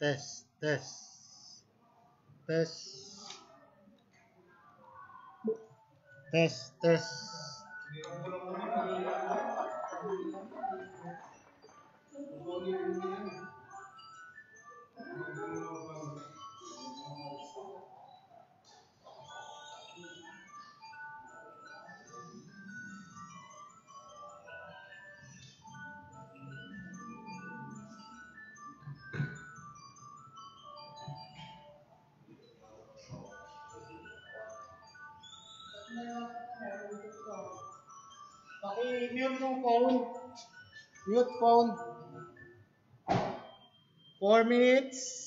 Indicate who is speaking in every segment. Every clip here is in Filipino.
Speaker 1: Test, test, test, test, test. Paki-mute yung phone. Mute phone. 4 minutes.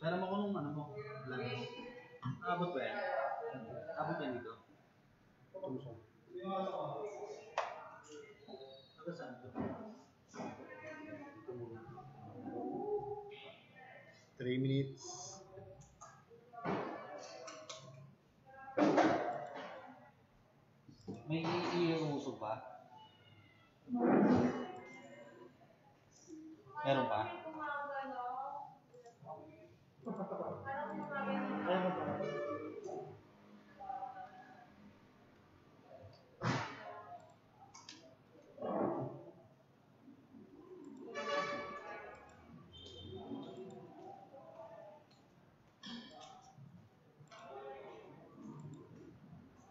Speaker 2: Pero mo kung ano mo, langis. Abot ba yan? Abot yan dito? Ano saan ito?
Speaker 1: 3 minutes.
Speaker 2: May iusog pa? Meron pa?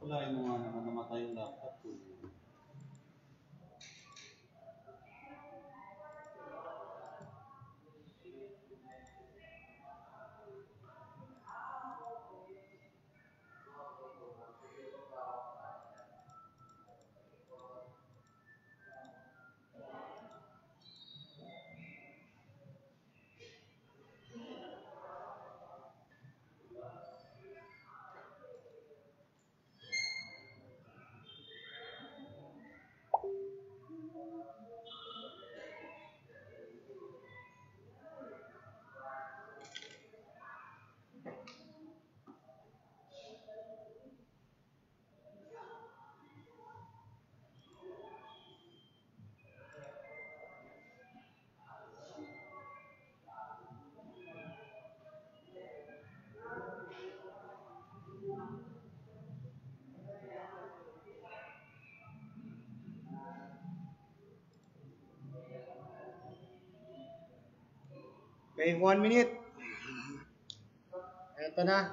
Speaker 2: Wala mo nga naman namatay yung laptop ko.
Speaker 1: Okay, 1 minute. Ito na.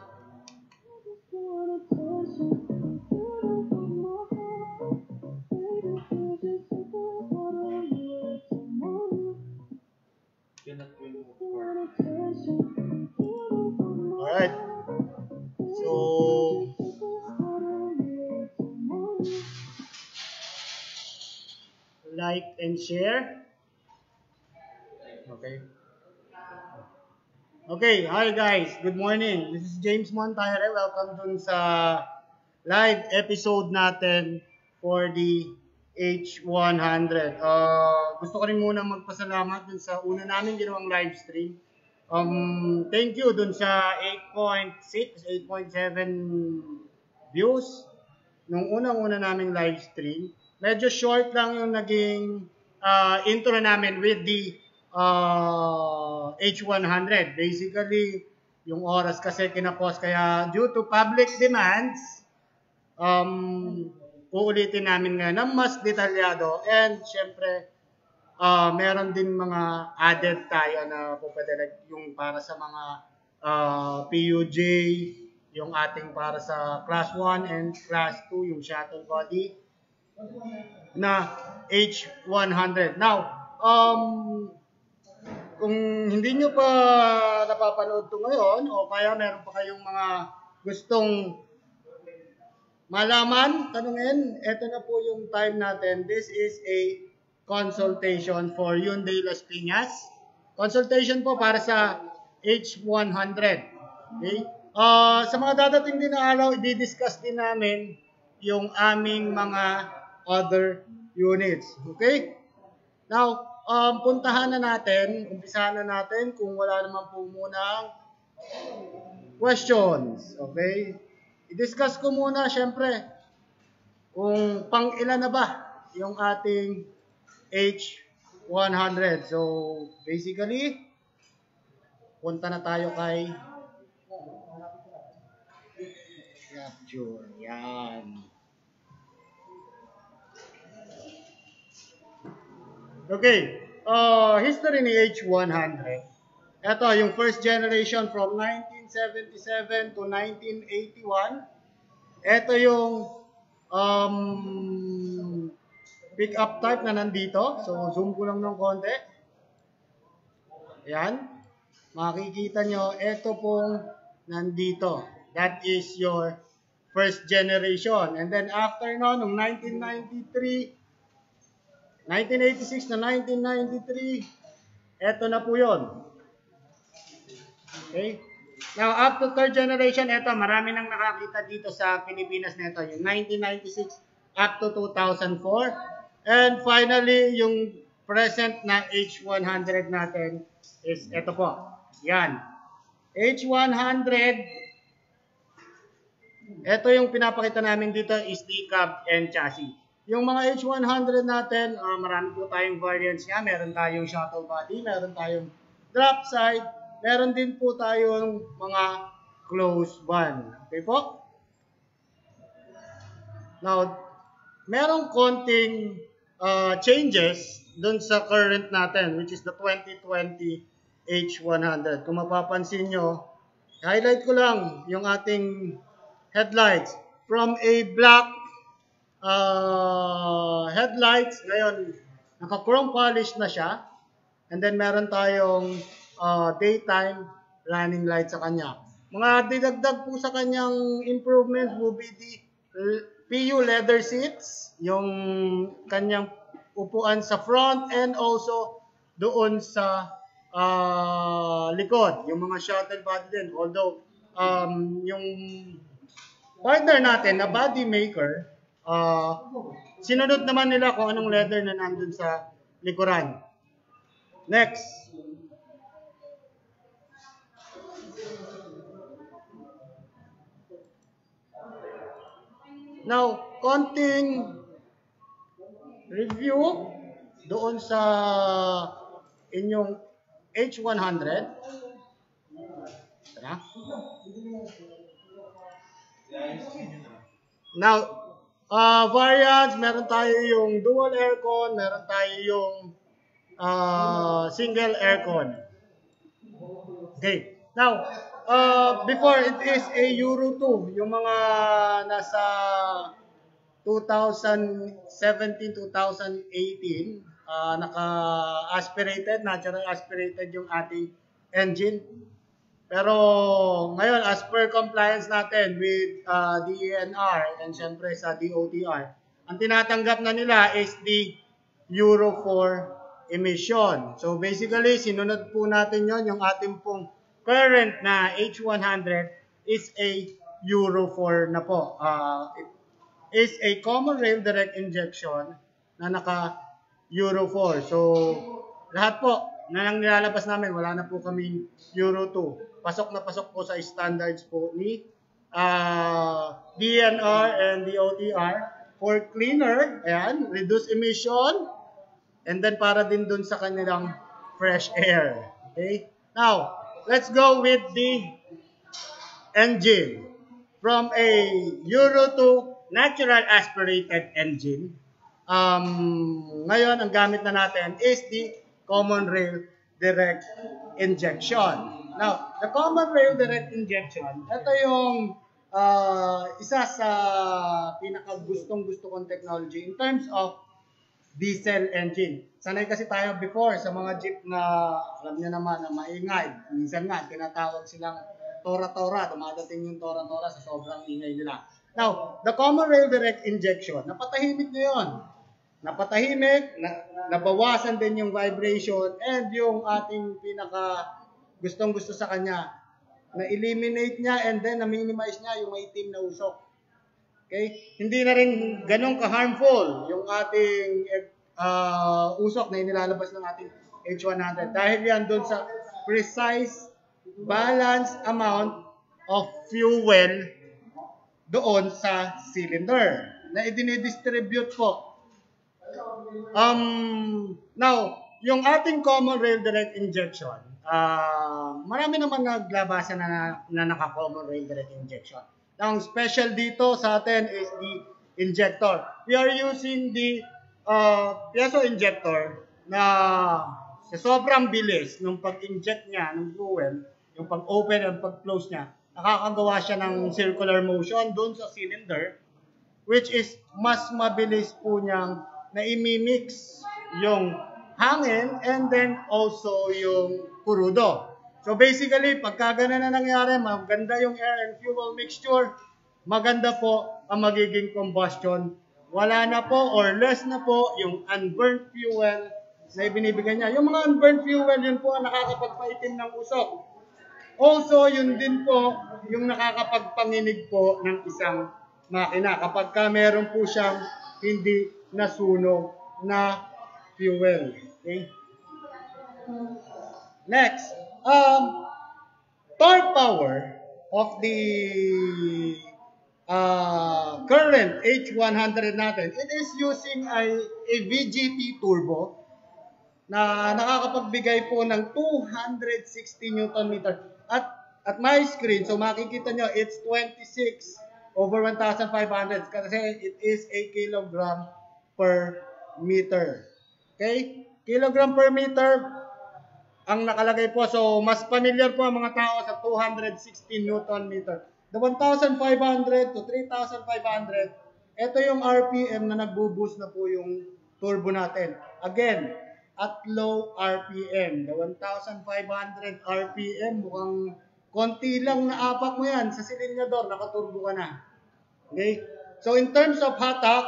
Speaker 1: Alright. So, like and share. Okay. Okay, hi guys. Good morning. This is James Montayre. Welcome dun sa live episode natin for the H100. Gusto ko rin muna magpasalamat dun sa una namin ginawang live stream. Thank you dun sa 8.6, 8.7 views nung unang-una naming live stream. Medyo short lang yung naging intro namin with the H100. Basically, yung oras kasi kinapost kaya due to public demands, uulitin namin ngayon ng mas detalyado. And syempre, meron din mga added tayo na pwede like yung para sa mga PUJ, yung ating para sa Class 1 and Class 2, yung shuttle body na H100. Now, kung hindi nyo pa napapanood ito ngayon o kaya meron pa kayong mga gustong malaman, tanungin, ito na po yung time natin. This is a consultation for Hyundai Las Piñas. Consultation po para sa H100. Okay? Sa mga dadating din na araw, i-discuss din namin yung aming mga other units. Okay? Now, puntahan na natin, umpisahan na natin kung wala naman po munang questions. Okay? I-discuss ko muna, syempre, kung pang ilan na ba yung ating H100. So, basically, punta na tayo kay capture. Yan. Okay. History ni H100. Ito, yung first generation from 1977 to 1981. Ito yung pick-up type na nandito. So, zoom ko lang ng konti. Ayan. Makikita nyo, ito pong nandito. That is your first generation. And then after noong 1996 na 1993, ito na po yun. Okay? Now, up to third generation, ito, marami nang nakakita dito sa Pilipinas na ito. Yung 1996 up to 2004. And finally, yung present na H100 natin is ito po. Yan. H100, ito yung pinapakita namin dito is the cab and chassis. Yung mga H100 natin, marami po tayong variants niya. Meron tayong shuttle body, meron tayong drop side, meron din po tayong mga closed van. Okay po? Now, merong konting changes dun sa current natin, which is the 2020 H100. Kung mapapansin nyo, highlight ko lang yung ating headlights. From a black headlights, ngayon, naka-chrome polish na siya. And then, meron tayong daytime running light sa kanya. Mga didagdag po sa kanyang improvements will be the PU leather seats, yung kanyang upuan sa front and also doon sa likod, yung mga shuttle body din. Although, yung partner natin na body maker, sinunod naman nila kung anong leather na nandun sa likuran. Next. Now, konting review doon sa inyong H100. Tara. Now, variants, meron tayo yung dual aircon, meron tayo yung single aircon. Okay. Now, before it is a Euro 2, yung mga nasa 2017-2018, naka-aspirated, natural aspirated yung ating engine. Pero ngayon, as per compliance natin with DENR and syempre sa DOTR, ang tinatanggap na nila is the Euro 4 emission. So basically, sinunod po natin yon, yung ating pong current na H100 is a Euro 4 na po. It is a common rail direct injection na naka Euro 4. So lahat po na lang nilalabas namin, wala na po kaming Euro 2. Pasok na pasok po sa standards po ni DNR and DOTR for cleaner, ayan, reduce emission, and then para din dun sa kanilang fresh air. Okay? Now, let's go with the engine. From a Euro natural aspirated engine. Ngayon, ang gamit na natin is the common rail direct injection. Now, the common rail direct injection, ito yung isa sa pinaka-gustong-gusto kong technology in terms of diesel engine. Sanay kasi tayo before sa mga jeep na alam niyo naman na maingay. Minsan nga, tinatawag silang tora-tora. Dumadating yung tora-tora sa sobrang ingay nila. Now, the common rail direct injection, napatahimik nyo yun. Napatahimik, nabawasan din yung vibration, and yung ating pinaka gustong-gusto sa kanya, na-eliminate niya and then na-minimize niya yung maitim na usok. Okay? Hindi na rin ganun ka-harmful yung ating usok na inilalabas ng ating H100. Dahil yan doon sa precise, balanced amount of fuel doon sa cylinder na idinidistribute po. Now, yung ating common rail direct injection, marami naman naglabasan na naka-common rail direct injection. Ang special dito sa atin is the injector. We are using the piezo injector na sa sobrang bilis nung pag-inject niya ng fuel, yung pag-open and pag-close niya, nakakagawa siya ng circular motion doon sa cylinder, which is mas mabilis po niyang na imimix yung hangin and then also yung kurudo. So basically, pagka ganun na nangyari, maganda yung air and fuel mixture, maganda po ang magiging combustion. Wala na po or less na po yung unburnt fuel na ibinibigay niya. Yung mga unburnt fuel, yun po ang nakakapagpaitim ng usok. Also, yun din po yung nakakapagpanginig po ng isang makina kapag ka meron po siyang hindi nasunog na fuel. Okay? Next, torque power of the current H100 natin, it is using a VGT turbo na nakakapagbigay po ng 260 Newton meter. At my screen, so makikita nyo, it's 26/1500 kasi it is a kilogram per meter. Okay? Kilogram per meter ang nakalagay po. So, mas familiar po ang mga tao sa 260 Newton meter. The 1,500 to 3,500, ito yung RPM na nagbo-boost na po yung turbo natin. Again, at low RPM. The 1,500 RPM, mukhang konti lang na apak mo yan. Sa silinyador, nakaturbo ka na. Okay? So, in terms of hatak,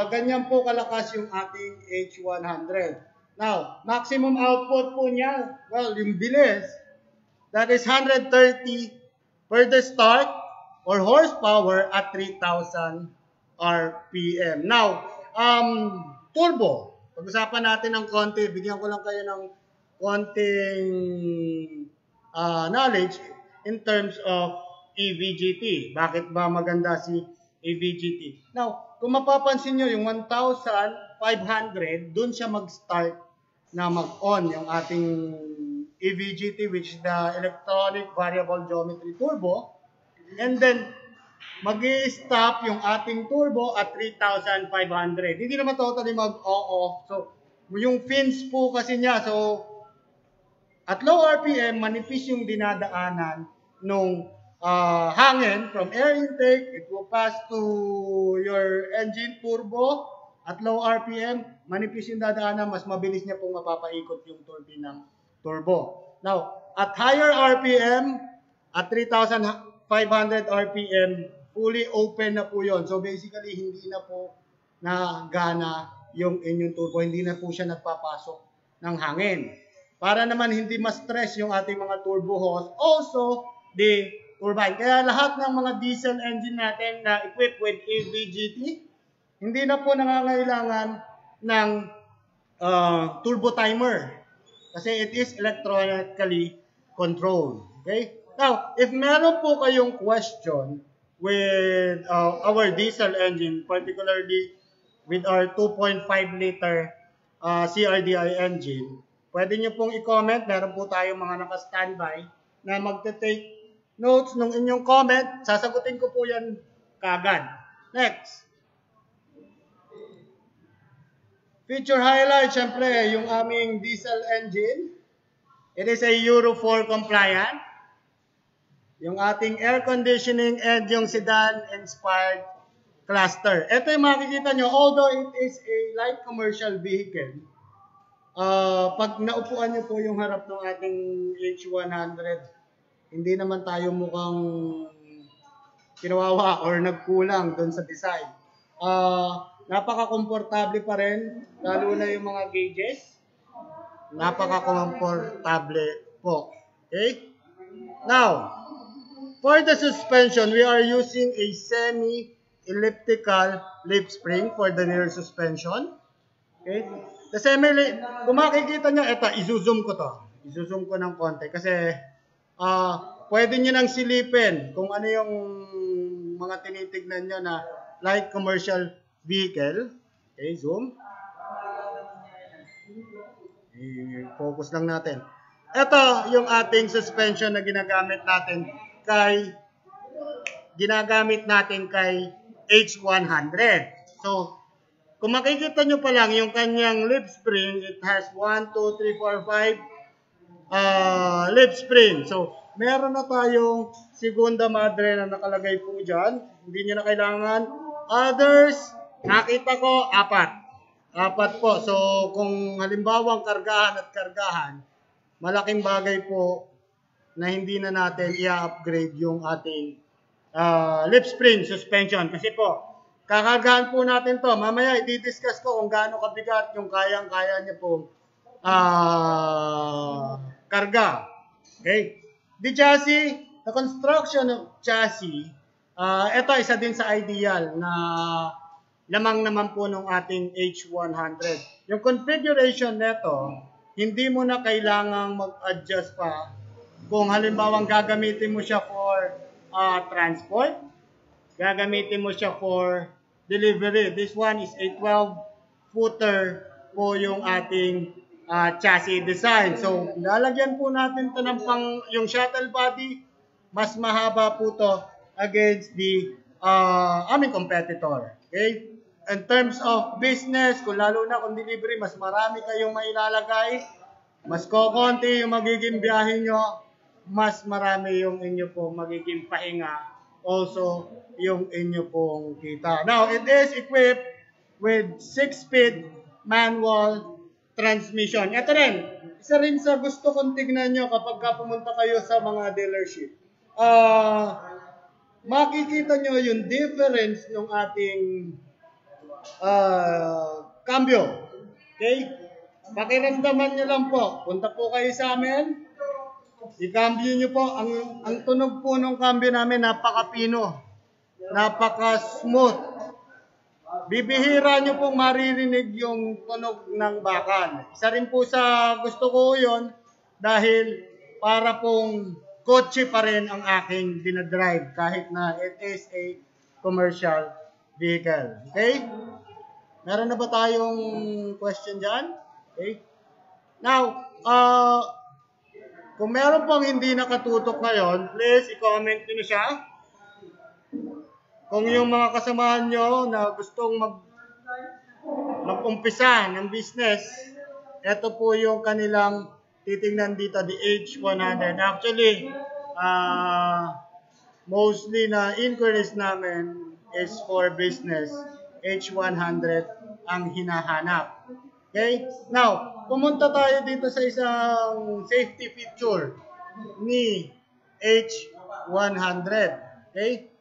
Speaker 1: ganyan po kalakas yung ating H100. Now, maximum output po niya, well, yung bilis, that is 130 per the start or horsepower at 3,000 RPM. Now, turbo. Pag-usapan natin ng konti, bigyan ko lang kayo ng konting knowledge in terms of EVGT. Bakit ba maganda si EVGT? Now, kung mapapansin nyo, yung 1,500, dun siya mag-start na mag-on yung ating EVGT, which is the Electronic Variable Geometry Turbo. And then, mag-i-stop yung ating turbo at 3,500. Hindi naman totally mag-off. So, yung fins po kasi niya, so, at low RPM, manipis yung dinadaanan nung hangin from air intake, it will pass to your engine turbo at low RPM, manipis yung dadaanan, mas mabilis niya pong mapapaikot yung turbine ng turbo. Now, at higher RPM, at 3,500 RPM, fully open na po yon. So basically, hindi na po nagana yung inyong turbo, hindi na po siya nagpapasok ng hangin. Para naman hindi ma-stress yung ating mga turbo hose, also the turbine. Kaya lahat ng mga diesel engine natin na equipped with EVGT, hindi na po nangangailangan ng turbo timer kasi it is electronically controlled. Okay? Now, if meron po kayong question with our diesel engine, particularly with our 2.5 liter CRDI engine, pwede nyo pong i-comment. Meron po tayong mga naka-standby na magte-take notes ng inyong comment. Sasagutin ko po yan kagad. Next. Feature highlight, syempre, yung aming diesel engine. It is a Euro 4 compliant. Yung ating air conditioning and yung sedan-inspired cluster. Ito yung makikita nyo, although it is a light commercial vehicle, pag naupuan nyo po yung harap ng ating H100, hindi naman tayo mukhang kinawawa or nagkulang doon sa design. Napaka-komportable pa rin, lalo na yung mga gauges. Napaka-komportable po. Okay? Now, for the suspension, we are using a semi-elliptical lip spring for the rear suspension. Okay? The kung makikita nyo, ito, i-zoom ko to. I-zoom ko ng konti kasi pwede nyo nang silipin kung ano yung mga tinitignan nyo na light commercial vehicle. Okay, zoom. I-focus lang natin. Ito yung ating suspension na ginagamit natin kay H100. So, kung makikita nyo pa lang yung kanyang lip spring, it has 1, 2, 3, 4, 5 lip spring. So, meron na tayong segunda madre na nakalagay po dyan. Hindi nyo na kailangan. Others, nakita ko, 4. 4 po. So, kung halimbawa kargahan at kargahan, malaking bagay po na hindi na natin i-upgrade yung ating lip spring suspension. Kasi po, kakargahan po natin to. Mamaya, i-discuss ko kung gaano kabigat yung kayang-kaya niya po karga. Okay? The chassis, the construction of chassis, ito isa din sa ideal na lamang naman po ng ating H100. Yung configuration nito, hindi mo na kailangang mag-adjust pa. Kung halimbawa gagamitin mo siya for transport, gagamitin mo siya for delivery. This one is a 12-footer po yung ating chassis design. So, lalagyan po natin ito ng yung shuttle body, mas mahaba po to against the aming competitor. Okay? In terms of business, kung lalo na kung delivery, mas marami kayong mailalagay, mas kokonti yung magiging biyahe nyo, mas marami yung inyo pong magiging pahinga, also yung inyo pong kita. Now, it is equipped with 6-speed manual transmission. Ito rin, isa rin sa gusto kong tignan nyo kapag pumunta kayo sa mga dealership. Makikita nyo yung difference ng ating cambio. Okay? Pakiramdaman nyo lang po. Punta po kayo sa amin. I-cambio nyo po. Ang tunog po ng cambio namin, napaka-pino. Napaka-smooth. Bibihira nyo pong maririnig yung tunog ng bakal. Isa rin po sa gusto ko yun dahil para pong kotse pa rin ang aking dinadrive kahit na it is a commercial vehicle. Okay? Meron na ba tayong question dyan? Okay? Now, kung meron pong hindi nakatutok ngayon, please i-comment nyo na siya. Kung yung mga kasamahan nyo na gustong mag-umpisa ng business, ito po yung kanilang titingnan dito, the H100. Actually, mostly na inquiries namin is for business. H100 ang hinahanap. Okay? Now, pumunta tayo dito sa isang safety feature ni H100. Okay?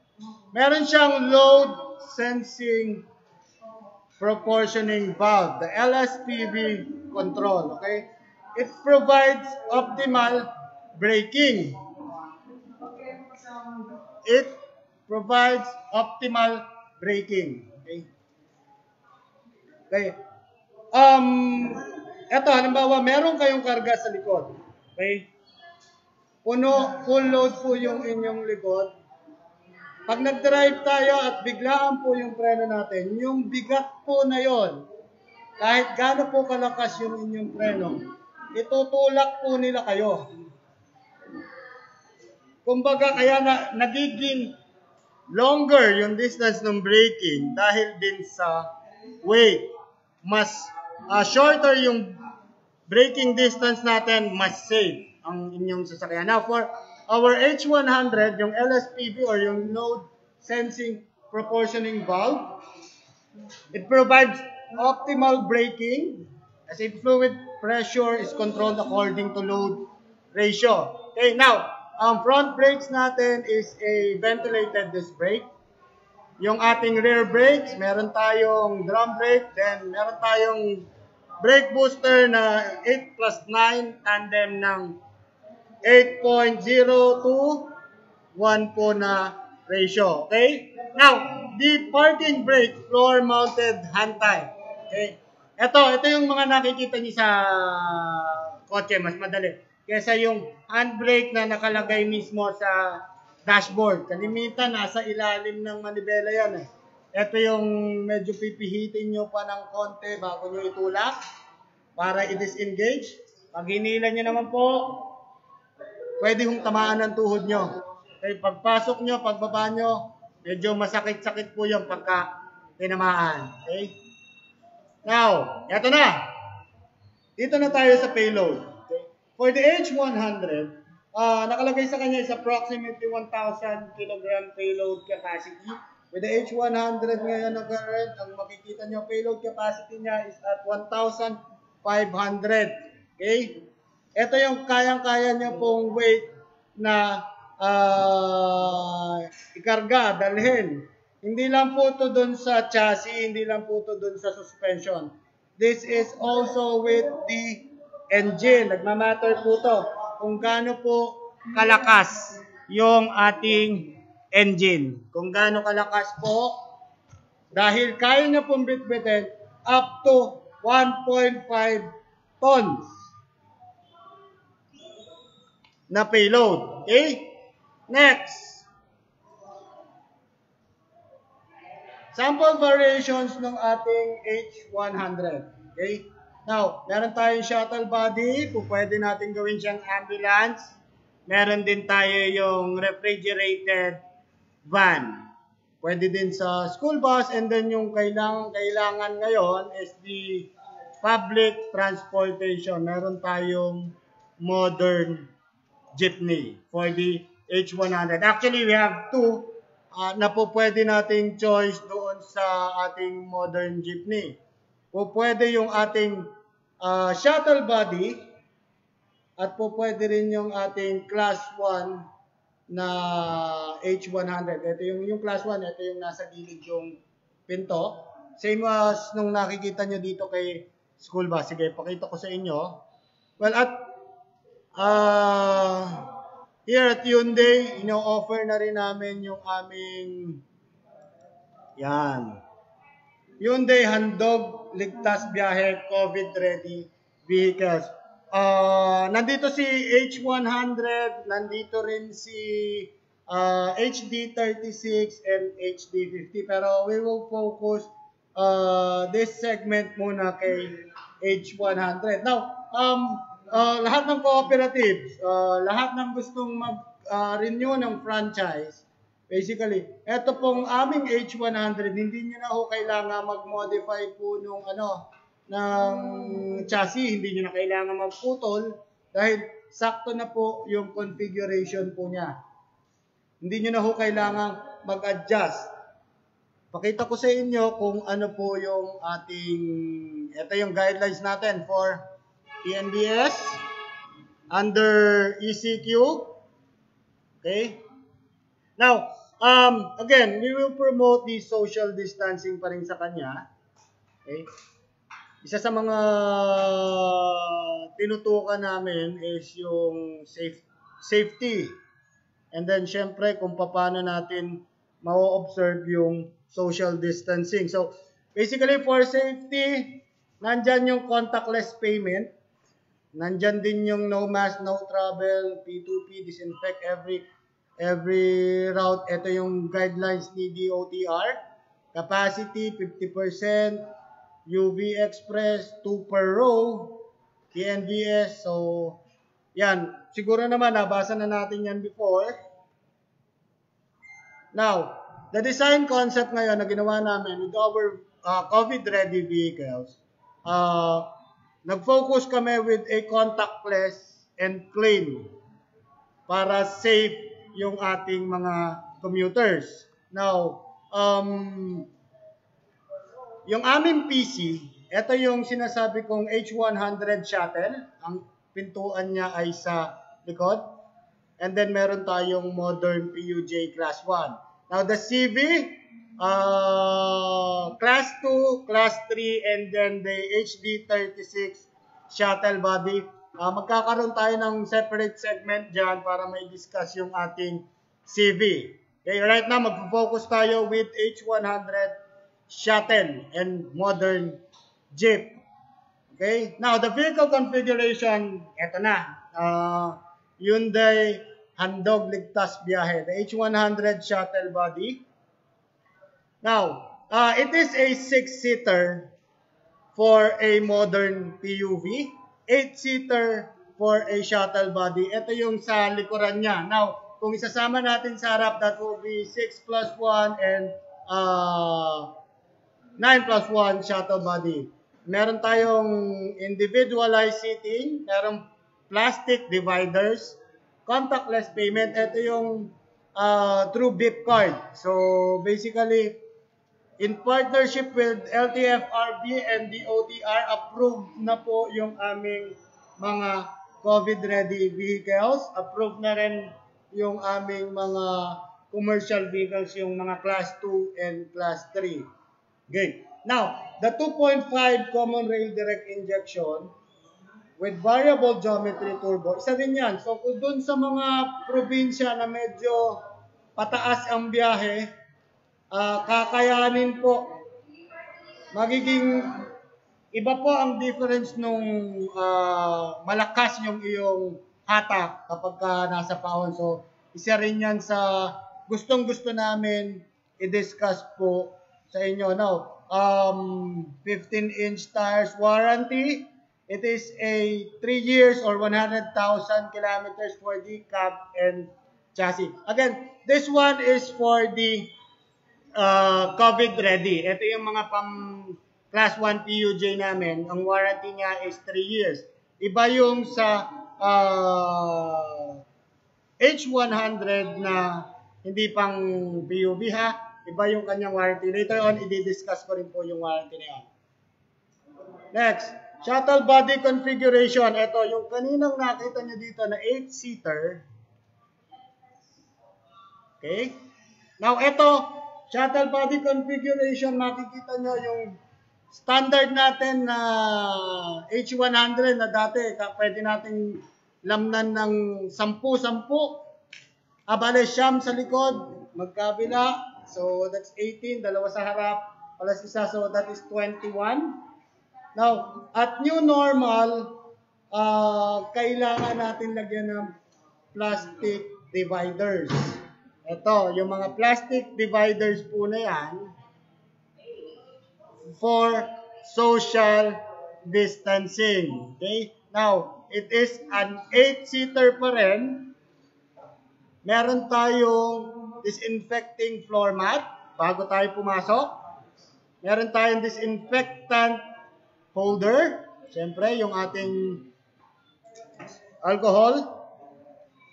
Speaker 1: Meron siyang load sensing proportioning valve, the LSPV control. Okay? It provides optimal braking. It provides optimal braking. Okay? Okay. Ito, halimbawa, meron kayong karga sa likod. Okay? Full load po yung inyong likod. Pag nag-drive tayo at biglaan po yung preno natin, yung bigat po na yon, kahit gaano po kalakas yung inyong preno, itutulak po nila kayo. Kumbaga, kaya nagiging longer yung distance ng braking dahil din sa weight. Mas shorter yung braking distance natin, mas safe ang inyong sasakyan. Now, for our H100, yung LSPV or yung Load Sensing Proportioning Valve, it provides optimal braking as if fluid pressure is controlled according to load ratio. Okay, now, ang front brakes natin is a ventilated disc brake. Yung ating rear brakes, meron tayong drum brake, then meron tayong brake booster na 8 plus 9, tandem ng 8.0 to 1 po na ratio. Okay? Now, the parking brake, floor-mounted hand tie. Okay? Ito yung mga nakikita niyo sa kotse, mas madali. Kesa yung handbrake na nakalagay mismo sa dashboard. Kalimitan, nasa ilalim ng manibela yan eh. Ito yung medyo pipihitin nyo pa ng konti bago nyo itulak para i-disengage. Pag hinila nyo naman po, pwede hong tamaan ng tuhod nyo. Okay, pagpasok nyo, pagbaba nyo, medyo masakit-sakit po yung pagka tinamaan. Okay? Now, eto na. Dito na tayo sa payload. Okay? For the H100, nakalagay sa kanya is approximately 1,000 kg payload capacity. With the H100 ngayon na current, ang makikita nyo payload capacity niya is at 1,500. Okay? Ito yung kayang-kaya nyo pong weight na ikarga, dalhin. Hindi lang po ito dun sa chassis, hindi lang po ito dun sa suspension. This is also with the engine. Nagmamatter po ito kung gaano po kalakas yung ating engine. Kung gaano kalakas po, dahil kaya niya pong bitbitin up to 1.5 tons na payload. Okay? Next. Sample variations ng ating H100. Okay? Now, meron tayong shuttle body. Kung pwede natin gawin siyang ambulance. Meron din tayo yung refrigerated van. Pwede din sa school bus. And then yung kailangan ngayon is the public transportation. Meron tayong modern jeepney for the H100. Actually, we have two na po pwede nating choice doon sa ating modern jeepney. Po pwede yung ating shuttle body at po pwede rin yung ating class 1 na H100. Ito yung class 1, ito yung nasa gilid yung pinto. Same as nung nakikita nyo dito kay school bus. Sige, pakita ko sa inyo. Well, at here at Hyundai, ino-offer na rin namin yung aming Hyundai Handog Ligtas Biyahe COVID-ready vehicles. Nandito si H100, nandito rin si HD36 and HD50. Pero we will focus this segment muna kay H100. Now, lahat ng cooperatives, lahat ng gustong mag-renew ng franchise, basically, ito pong aming H100, hindi nyo na ho kailangan mag-modify po ng chassis, hindi nyo na kailangan magputol dahil sakto na po yung configuration po niya. Hindi nyo na ho kailangan mag-adjust. Pakita ko sa inyo kung ano po yung ating, ito yung guidelines natin for TNBS under ECQ. Okay? Now, again, we will promote the social distancing pa rin sa kanya. Okay? Isa sa mga tinutukan namin is yung safety. And then, syempre, kung paano natin ma-observe yung social distancing. So, basically, for safety, nandyan yung contactless payment. Nandyan din yung no mask, no travel, P2P, disinfect every route. Ito yung guidelines ni DOTR. Capacity, 50%. UV Express, 2 per row. TNVS. So, yan. Siguro naman, nabasa na natin yan before. Now, the design concept ngayon na ginawa namin with our COVID-ready vehicles, nag-focus kami with a contactless and clean para safe yung ating mga commuters. Now, yung aming PC, ito yung sinasabi kong H100 shuttle. Ang pintuan niya ay sa likod. And then meron tayong modern PUJ Class 1. Now the CV, Class 2, Class 3, and then the HD36 shuttle body. Magkakaroon tayo ng separate segment dyan para may discuss yung ating CV. Okay, right now mag-focus tayo with H100 shuttle and modern Jeep. Okay, now the vehicle configuration, eto na. Hyundai Handog Ligtas Biyahe, the H100 shuttle body. Now, it is a 6-seater for a modern PUV, 8-seater for a shuttle body. Ito yung sa likuran niya. Now, kung isasama natin sa harap, that will be 6 plus 1 and 9 plus 1 shuttle body. Meron tayong individualized seating, merong plastic dividers, contactless payment. Ito yung through BIP card. So basically, in partnership with LTFRB and DOTR, approved na po yung aming mga COVID-ready vehicles. Approved na rin yung aming mga commercial vehicles, yung mga Class 2 and Class 3. Okay. Now, the 2.5 common rail direct injection with variable geometry turbo, isa din yan. So, kung dun sa mga probinsya na medyo pataas ang biyahe, kakayanin po. Magiging iba po ang difference nung malakas yung iyong hatak kapag nasa paon. So, isa rin yan sa gustong-gusto namin i-discuss po sa inyo. Now, 15-inch tires warranty. It is a 3 years or 100,000 kilometers for the cab and chassis. Again, this one is for the COVID ready. Ito yung mga class 1 PUJ namin. Ang warranty niya is 3 years. Iba yung sa H100 na hindi pang PUV ha. Iba yung kanyang warranty. Later on, i-discuss ko rin po yung warranty na yan. Next, shuttle body configuration. Ito, yung kaninang nakita nyo dito na 8-seater. Okay? Now, ito, shuttle body configuration, makikita nyo yung standard natin na H100 na dati, pwede natin lamnan ng 10-10. Bale, siyam sa likod, magkabila. So, that's 18, dalawa sa harap, plus isa, so that is 21. Now, at new normal, kailangan natin lagyan ng plastic dividers. Ito, yung mga plastic dividers po na yan for social distancing. Okay? Now, it is an 8-seater pa rin. Meron tayong disinfecting floor mat bago tayo pumasok. Meron tayong disinfectant holder. Siyempre, yung ating alcohol.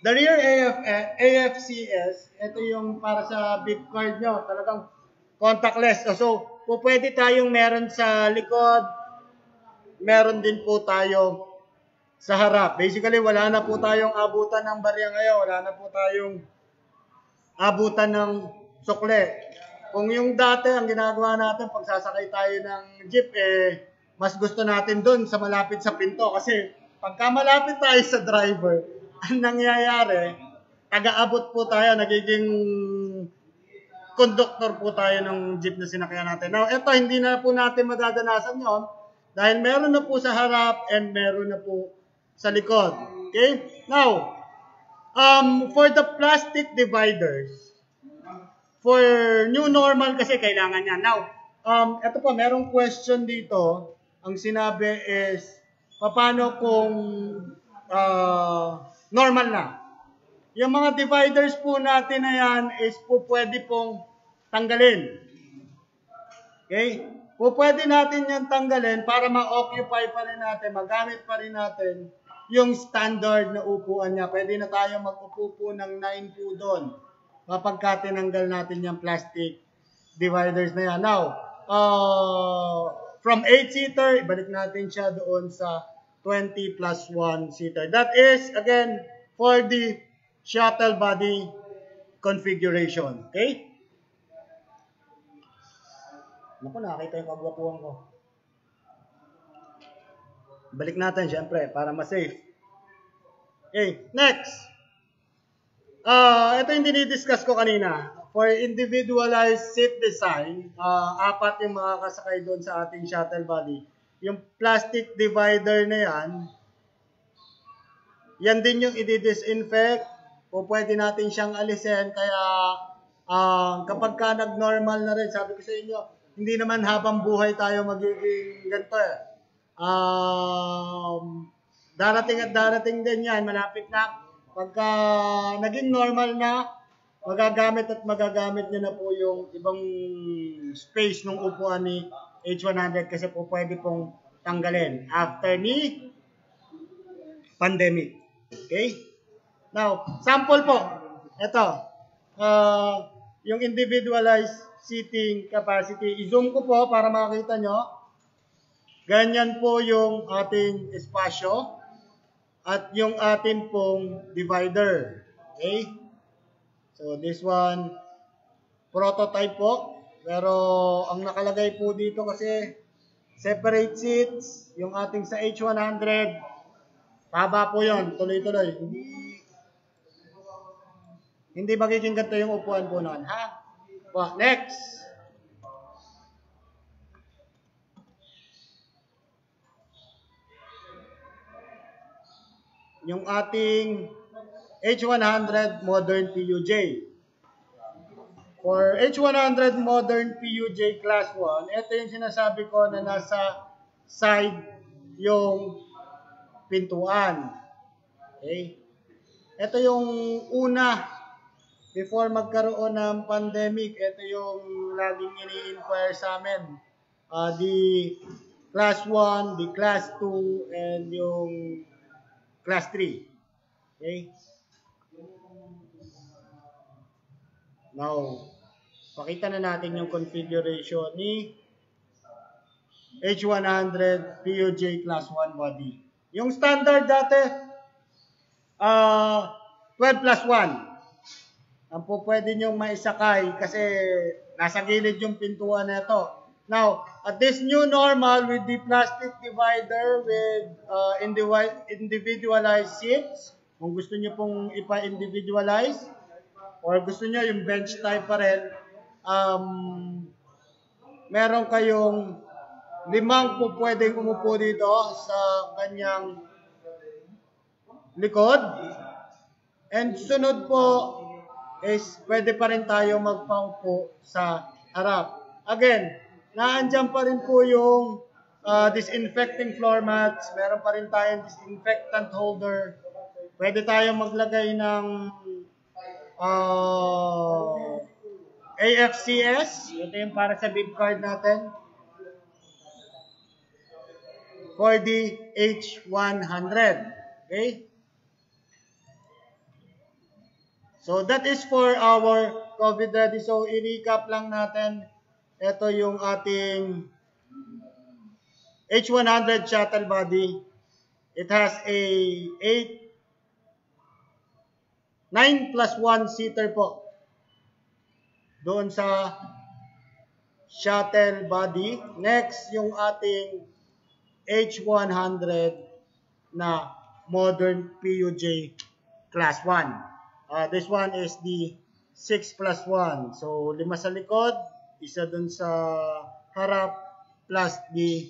Speaker 1: The rear AFCS, ito yung para sa big card nyo. Talagang contactless. So, pwede tayong meron sa likod. Meron din po tayo sa harap. Basically, wala na po tayong abutan ng barya ngayon. Wala na po tayong abutan ng sukle. Kung yung dati, ang ginagawa natin, pag sasakay tayo ng jeep, mas gusto natin dun sa malapit sa pinto. Kasi pagka malapit tayo sa driver, ang nangyayari, taga-abot po tayo, nagiging conductor po tayo ng jeep na sinakyan natin. Now, ito, hindi na po natin madadanasan yon dahil meron na po sa harap and meron na po sa likod. Okay? Now, for the plastic dividers, for new normal kasi kailangan yan. Now, ito po, merong question dito. Ang sinabi is, paano kung normal na? Yung mga dividers po natin na yan is po pwede pong tanggalin. Okay? Po pwede natin yan tanggalin para ma-occupy pa rin natin, magamit pa rin natin yung standard na upuan niya. Pwede na tayo mag-upo po ng 9 po doon kapag tinanggal natin yung plastic dividers na yan. Now, from 8-seater, ibalik natin siya doon sa 20 plus 1 seater. That is, again, for the shuttle body configuration. Okay? Naku, nakakita yung kagwapuan ko. Balik natin, syempre, para ma-safe. Okay, next. Ito yung dinidiscuss ko kanina. For individualized seat design, 4 yung makakasakay doon sa ating shuttle body. Yung plastic divider na yan din yung i-disinfect o pwede natin siyang alisin. Kaya kapag ka nag-normal na rin, sabi ko sa inyo, hindi naman habang buhay tayo magiging ganito eh. Darating at darating din yan, malapit na. Pagka naging normal na, magagamit nyo na po yung ibang space ng upuan ni H100 kasi po pwede pong tanggalin after ni pandemic. Okay? Now, sample po. Ito. Yung individualized seating capacity. I-zoom ko po para makita nyo. Ganyan po yung ating espasyo at yung ating pong divider. Okay? So, this one, prototype po. Pero, ang nakalagay po dito kasi, separate seats, yung ating sa H100, haba po yun, tuloy-tuloy. Hindi magiging ganito yung upuan po noon, ha? Well, next. Yung ating H100 Modern PUJ. For H100 Modern PUJ Class 1, ito yung sinasabi ko na nasa side yung pintuan. Okay? Ito yung una, before magkaroon ng pandemic, ito yung laging ini-inquire sa amin. The Class 1, the Class 2, and yung Class 3. Okay? Now, pakita na natin yung configuration ni H100 PUJ Class 1 body. Yung standard dati, 12 plus 1. Ang po pwede nyo maisakay kasi nasa gilid yung pintuan na ito. Now, at this new normal with the plastic divider with individualized seats, kung gusto nyo pong ipa-individualize, or gusto nyo yung bench type pa rin, meron kayong 5 po pwedeng umupo dito sa kanyang likod. And sunod po is pwede pa rin tayo magpaupo sa harap. Again, naandyan pa rin po yung disinfecting floor mats. Meron pa rin tayong disinfectant holder. Pwede tayong maglagay ng AFCS. Ito yung para sa big card natin. For the H100. Okay? So, that is for our COVID ready. So, i-recap lang natin. Ito yung ating H100 shuttle body. It has a 9 plus 1 seater po. Doon sa shuttle body. Next, yung ating H100 na modern PUJ class 1. This one is the 6 plus 1. So, 5 sa likod, isa dun sa harap, plus the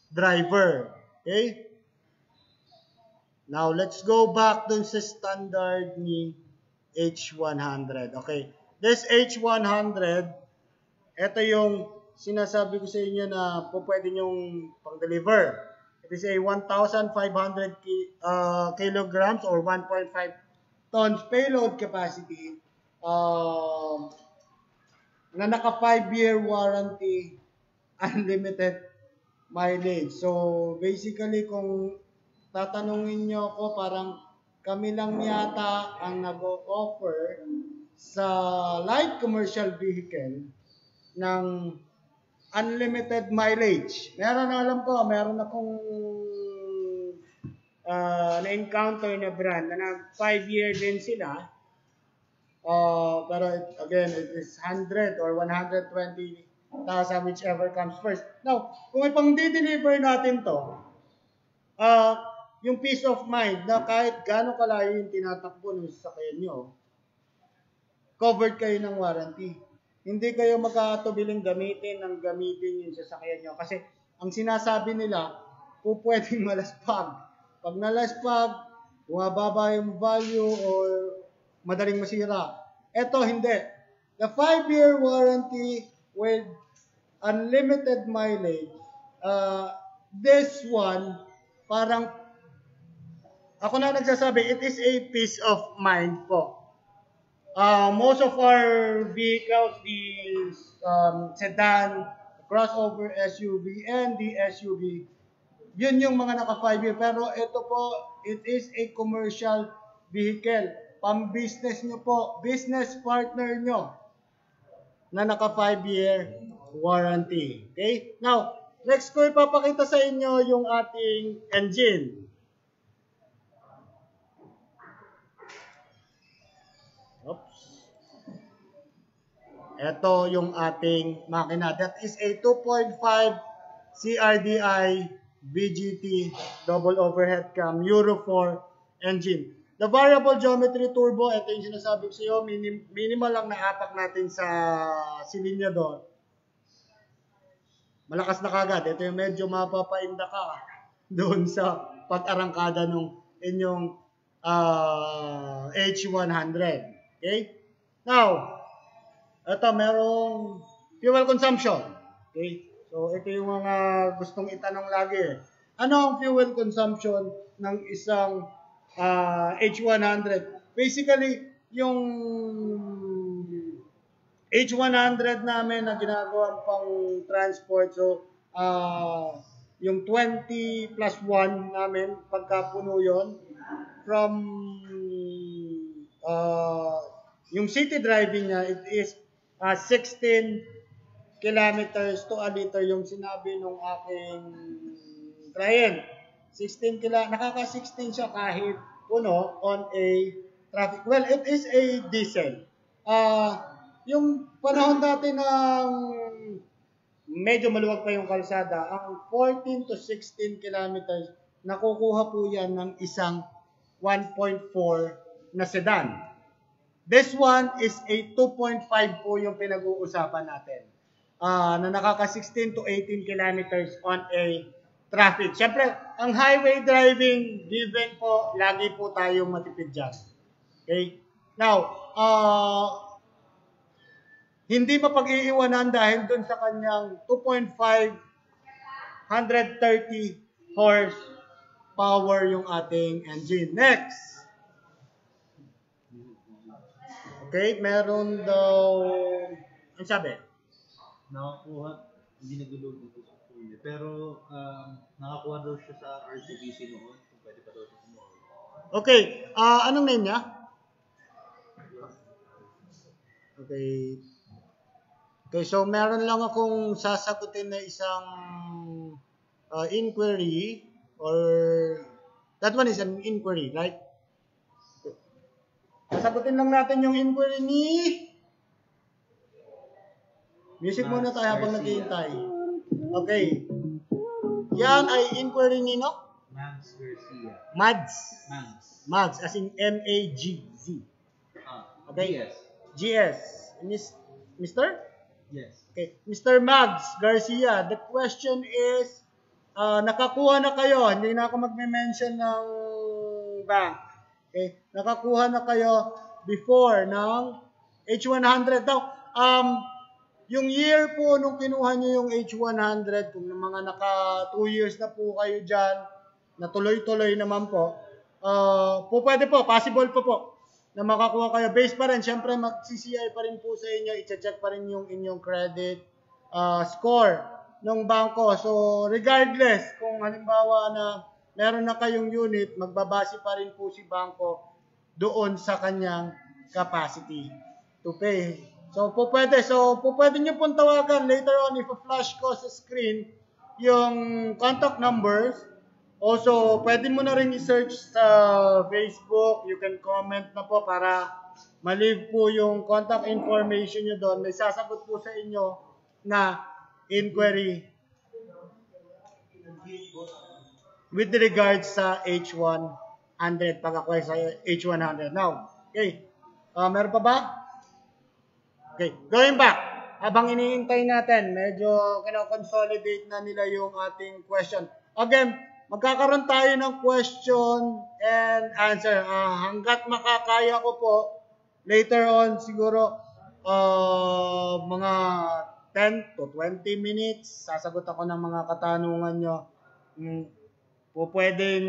Speaker 1: driver. Okay? Now, let's go back dun sa standard ni H100. Okay. This H100, ito yung sinasabi ko sa inyo na po pwede nyong pang-deliver. It is a 1,500 kilograms or 1.5 tons payload capacity. 9 na naka 5-year warranty, unlimited mileage. So, basically, kung tatanungin nyo ako, parang kami lang yata ang nag-offer sa light commercial vehicle ng unlimited mileage. Alam ko, meron akong na-encounter na brand na nag 5-year din sila. Pero again, it is 100 or 120,000, whichever comes first. Now, kung ipang di-deliver natin to, yung peace of mind na kahit gaano kalayo yung tinatakbo ng sasakyan nyo, covered kayo ng warranty. Hindi kayo magkakatubiling gamitin yung sasakyan nyo. Kasi ang sinasabi nila, po pwedeng malaspag. Pag nalaspag, bumababa yung value or madaling masira. Ito, hindi. The 5-year warranty with unlimited mileage, this one, parang, ako na nagsasabi, it is a peace of mind po. Most of our vehicles, the sedan, crossover SUV, and the SUV, yun yung mga naka 5-year. Pero ito po, it is a commercial vehicle. Pang-business nyo po, business partner nyo na naka 5-year warranty. Okay? Now, next ko ipapakita sa inyo yung ating engine. Oops. Ito yung ating makina. That is a 2.5 CRDI VGT double overhead cam Euro 4 engine. The variable geometry turbo, ito yung sinasabi ko sa iyo, minimal lang na apak natin sa silinyador. Malakas na kagad. Ito yung medyo mapapainda ka doon sa pag-arangkada ng inyong H100. Okay? Now, ito merong fuel consumption. Okay? So, ito yung mga gustong itanong lagi. Ano ang fuel consumption ng isang H100? Basically, yung H100 namin na ginagawa pang transport. So, yung 20 plus 1 namin, pagkapuno yun, from yung city driving niya, it is 16 kilometers to a liter yung sinabi nung aking client. 16 nakaka-16 siya kahit puno on a traffic. Well, it is a diesel. Yung panahon dati ng medyo maluwag pa yung kalsada, ang 14 to 16 kilometers, nakukuha po yan ng isang 1.4 na sedan. This one is a 2.5 po yung pinag-uusapan natin. Na nakaka-16 to 18 kilometers on a traffic. Siyempre, ang highway driving, given po, lagi po tayong matipid dyan. Okay? Now, hindi mapag-iiwanan dahil dun sa kanyang 2.5, 130 horsepower yung ating engine. Next. Okay, meron daw, ang sabi?
Speaker 2: Nakakuha, hindi nag-load dito sa full. Pero, nakakuha daw siya sa RCBC noon. Kung pwede pa daw siya kumuha.
Speaker 1: Okay, anong name niya? Okay. Okay, so meron lang akong sasagutin na isang inquiry or that one is an inquiry, right? Sasagutin lang natin yung inquiry ni music muna tayo habang naghihintay. Okay. Yan ay inquiry ni no?
Speaker 2: Mags Garcia.
Speaker 1: Mags, as in M-A-G-Z. Okay. GS. Mr.?
Speaker 2: Yes.
Speaker 1: Okay. Mr. Mags Garcia, the question is, nakakuha na kayo, hindi na ako magme-mention ng bank. Okay. Nakakuha na kayo before ng H100. Now, yung year po nung kinuha nyo yung H100, kung mga naka 2 years na po kayo dyan, na tuloy-tuloy naman po, pwede po, possible po. na makakuha kayo. Base pa rin, syempre mag-CCI pa rin po sa inyo, i-check pa rin yung inyong credit score ng bangko. So, regardless, kung halimbawa na meron na kayong unit, magbabase pa rin po si bangko doon sa kanyang capacity to pay. So, po pwede nyo pong tawagan later on if flash ko sa screen yung contact numbers. Also, pwede mo na rin i-search sa Facebook. You can comment na po para ma-leave po yung contact information nyo doon. May sasagot po sa inyo na inquiry with regards sa H100, pag-acquire sa H100. Now, okay. Meron pa ba? Okay. Going back. Habang iniintay natin, medyo kino-consolidate na nila yung ating question. Again, magkakaroon tayo ng question and answer. Hanggat makakaya ko po, later on siguro mga 10 to 20 minutes, sasagot ako ng mga katanungan nyo. Po pwedeng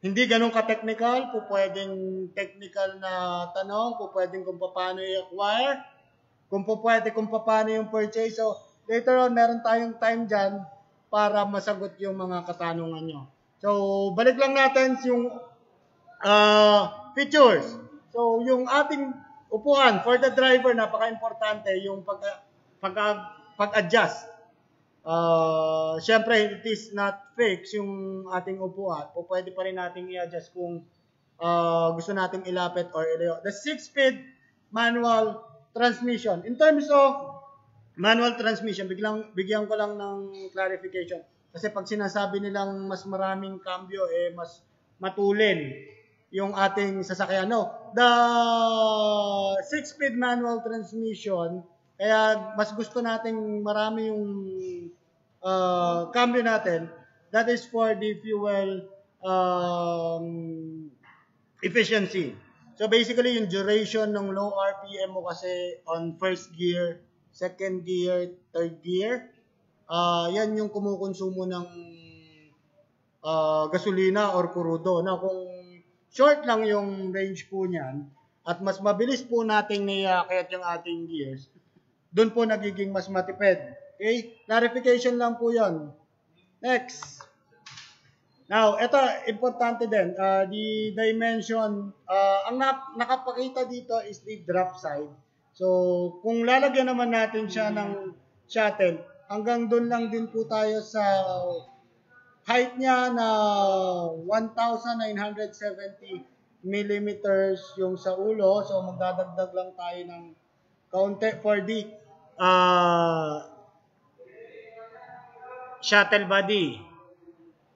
Speaker 1: hindi ganun ka-technical, po pwedeng technical na tanong, po pwedeng kung paano i-acquire, kung paano yung purchase. So, later on, meron tayong time dyan para masagot yung mga katanungan nyo. So, balik lang natin yung features. So, yung ating upuan for the driver, napaka-importante yung pag-adjust. Siyempre, it is not fixed yung ating upuan. O pwede pa rin nating i-adjust kung gusto nating ilapit or ilayo. The 6-speed manual transmission. In terms of manual transmission, bigyan ko lang ng clarification. Kasi pag sinasabi nilang mas maraming cambio, mas matulin yung ating sasakyan. No, the 6-speed manual transmission, kaya mas gusto nating marami yung cambio natin. That is for the fuel efficiency. So basically, yung duration ng low RPM mo kasi on first gear, second gear, third gear, yan yung kumukonsumo ng gasolina or kurudo. Na kung short lang yung range po niyan, at mas mabilis po nating niyakit yung ating gears, doon po nagiging mas matipid. Okay? Clarification lang po yon. Next. Now, ito, importante din. The dimension, ang nakapakita dito is the drop side. So, kung lalagyan naman natin siya ng shuttle, hanggang doon lang din po tayo sa height niya na 1,970 millimeters yung sa ulo. So, magdadagdag lang tayo ng kaunti for the shuttle body.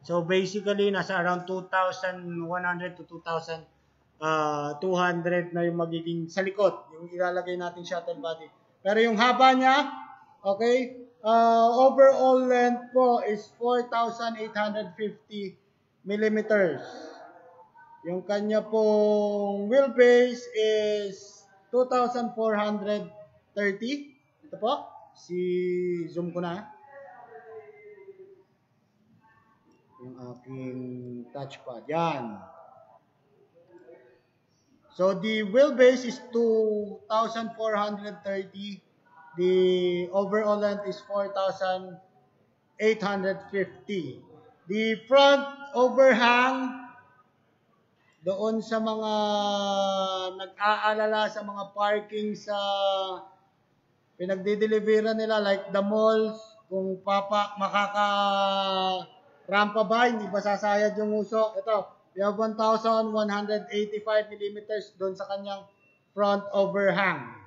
Speaker 1: So basically, nasa around 2,100 to 2,200 na yung magiging sa likod, yung ilalagay natin shuttle body. Pero yung haba niya, okay, overall length po is 4,850 millimeters. Yung kanya pong wheelbase is 2,430. Ito po, zoom ko na. Yung aking touchpad. Yan. So, the wheelbase is 2,430. The overall length is 4,850. The front overhang, doon sa mga nag-aalala sa mga parking sa pinagdideliveran nila, like the malls, kung rampa ba, hindi ba sasayad yung usok? Ito, we have 1,185 millimeters doon sa kanyang front overhang.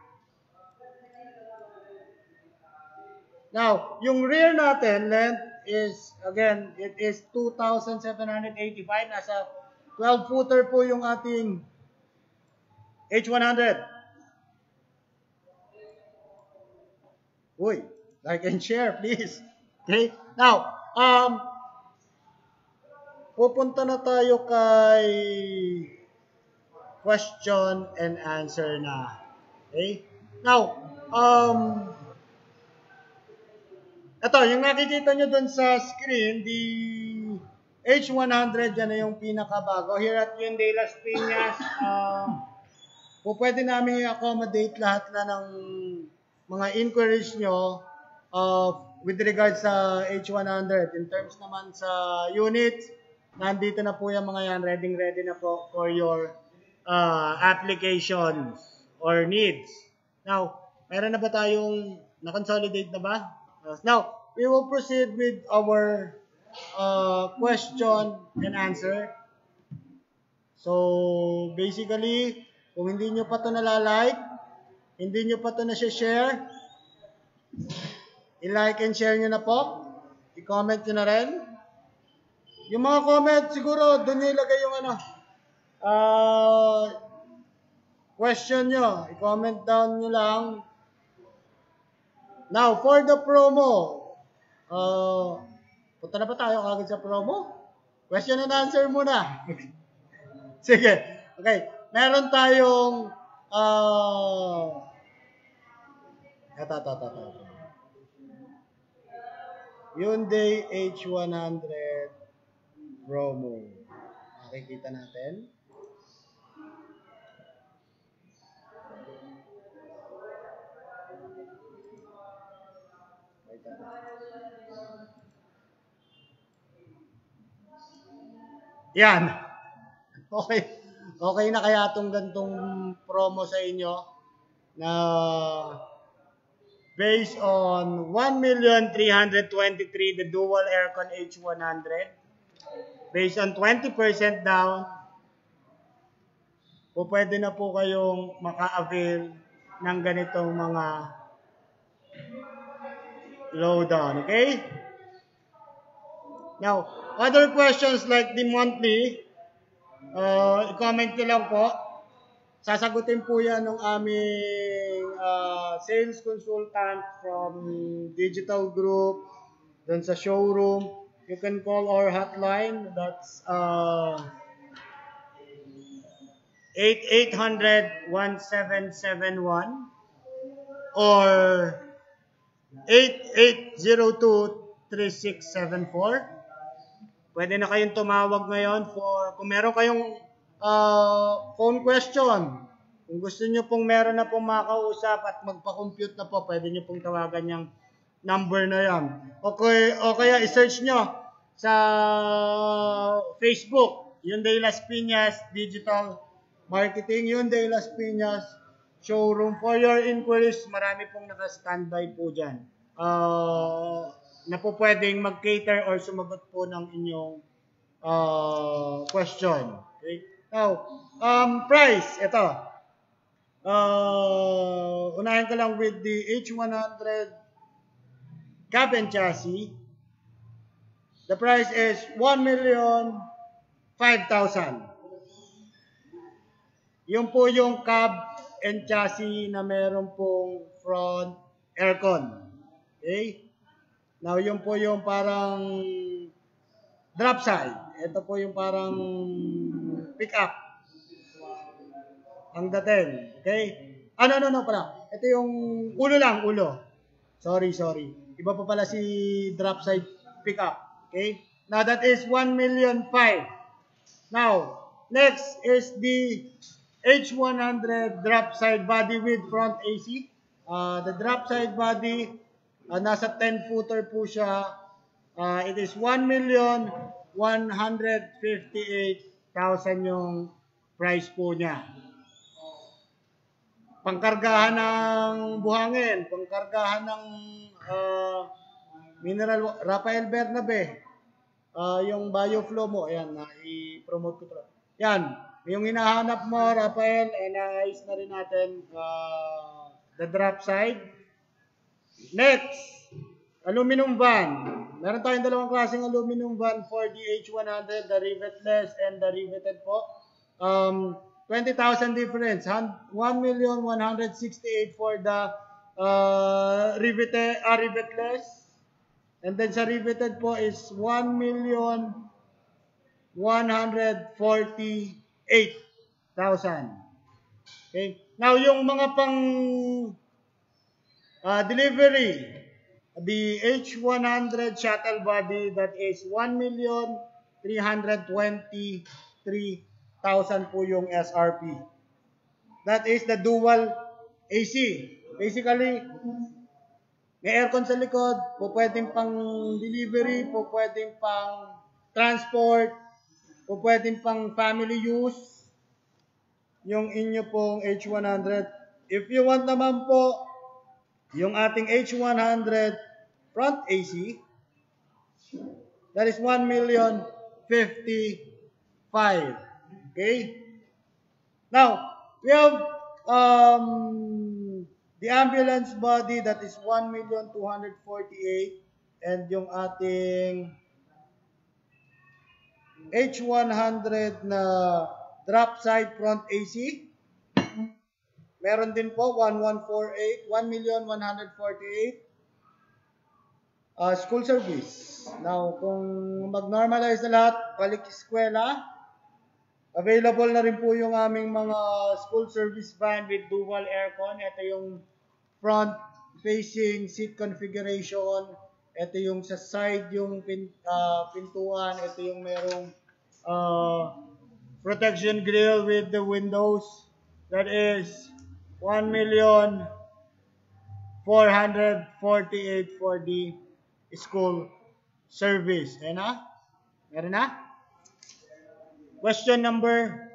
Speaker 1: Now, yung rear natin, length is, again, it is 2,785. Nasa 12-footer po yung ating H100. Uy, like and share, please. Okay? Now, pupunta na tayo kay question and answer na. Okay? Now, ito, yung nakikita nyo dun sa screen, the H100, yan na yung pinakabago. Here at Hyundai Las Piñas, pwede namin i-accommodate lahat na ng mga inquiries nyo with regards sa H100. In terms naman sa units, nandito na po yung mga yan, ready na po for your applications or needs. Now, meron na ba tayong na-consolidate na ba? Now, we will proceed with our question and answer. So, basically, kung hindi nyo pa ito nalalike, hindi nyo pa ito na-share, i-like and share nyo na po. I-comment nyo na rin. Yung mga comment, siguro, doon nyo ilagay yung question nyo. I-comment down nyo lang. Now, for the promo, punta na ba tayo kagad sa promo? Question and answer muna. Sige. Okay. Meron tayong Hyundai H100 promo. Makikita natin. Yan. Okay. Okay na kaya itong gantong promo sa inyo na based on 1,323 the dual aircon H100 based on 20% down pwede na po kayong maka-avail ng ganitong mga load-on. Okay? Now, other questions like the monthly, i-comment nyo lang po. Sasagutin po yan ng aming sales consultant from Digital Group dun sa showroom. You can call our hotline. That's 8800-1771 or 8802-3674. Pwede na kayong tumawag ngayon kung meron kayong phone question. Kung gusto nyo pong meron na pong makausap at magpa-compute na po, pwede nyo pong tawagan yung number na yan. Okay, o kaya i-search nyo sa Facebook, Hyundai Las Piñas Digital Marketing, Hyundai Las Piñas Showroom. For your inquiries, marami pong naka-standby po dyan. Na po pwedeng mag-cater or sumagot po ng inyong question. Okay? Now, price, ito. Unahin ko lang with the H100 cab and chassis. The price is 1,005,000. Yung po yung cab and chassis na meron pong front aircon. Okay? Now, yun po yung parang drop side. Ito po yung parang pick up. Ang dating. Okay? No pala. Ito yung ulo lang, ulo. Sorry. Iba pa pala si drop side pick up. Okay? Now, that is 1,005,000. Now, next is the H100 drop side body with front AC. The drop side body, nasa 10-footer po siya. It is 1,158,000 yung price po niya. Pangkargahan ng buhangin, pangkargahan ng mineral, Rafael Bernabe, yung bioflow mo, ayan, i-promote ko ito. Yan, yung hinahanap mo, Rafael, naayos na rin natin the drop side. Next, aluminum van. Meron tayong dalawang klaseng aluminum van for the H100, the rivetless and the riveted po. 20,000 difference. 1,168,000 for the rivetless. And then sa riveted po is 1,148,000. Okay. Now, yung mga pang delivery, the H100 shuttle body, that is 1,000,000 323,000 po yung SRP. That is the dual AC. Basically, may aircon sa likod, po pwedeng pang delivery, po pwedeng pang transport, po pwedeng pang family use, yung inyo pong H100. If you want naman po, yung ating H100 front AC, that is 1,055,000. Okay? Now, we have the ambulance body, that is 1,248,000, and yung ating H100 na drop side front AC, meron din po 1,148,000. School service. Now, kung mag-normalize na lahat, balik eskwela, available na rin po yung aming mga school service van with dual aircon. Ito yung front facing seat configuration. Ito yung sa side yung pintuan. Ito yung merong protection grill with the windows. That is 1,448,000 for the school service. Ayan na? Meron na? Question number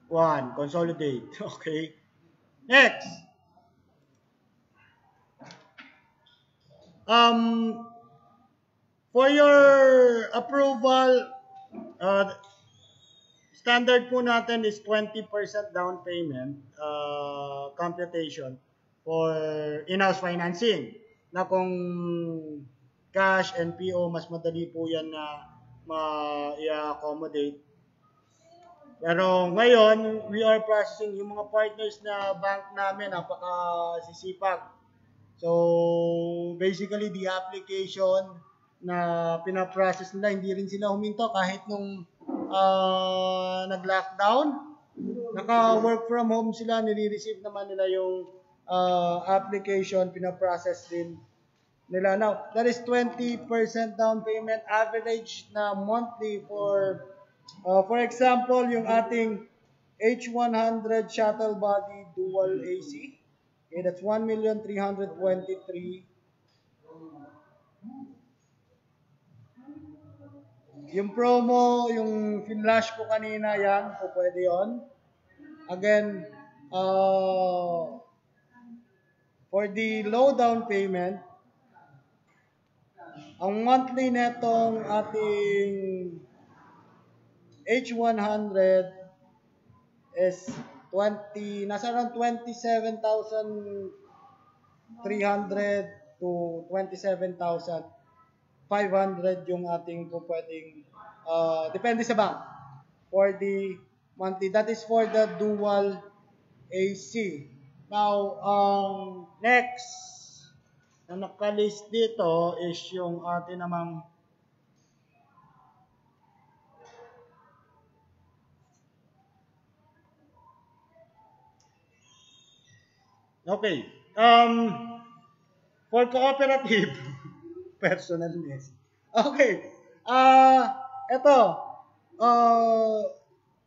Speaker 1: 1. Consolidate. Okay. Next. For your approval, standard po natin is 20% down payment computation for in-house financing. Na kung cash and PO, mas madali po yan na i-accommodate. Pero ngayon, we are processing yung mga partners na bank namin, napaka-sisipag. So, basically, the application na pinaprocess nila, hindi rin sila huminto kahit nung nag-lockdown. Naka-work from home sila, nire-receive naman nila yung application, pinaprocess din nila. Now, that is 20% down payment, average na monthly for example, yung ating H100 shuttle body dual AC. Okay, that's 1,323,000. Yung promo, yung flash ko kanina, yan, po pwede yon. Again, for the low down payment, ang monthly netong ating H100 is nasa around 27,300 to 27,500 yung ating po pwedeng, depende sa bank, for the monthly. That is for the dual AC. Now, next na nakalist dito is yung atin namang okay. For cooperative personal list. Okay. Ito.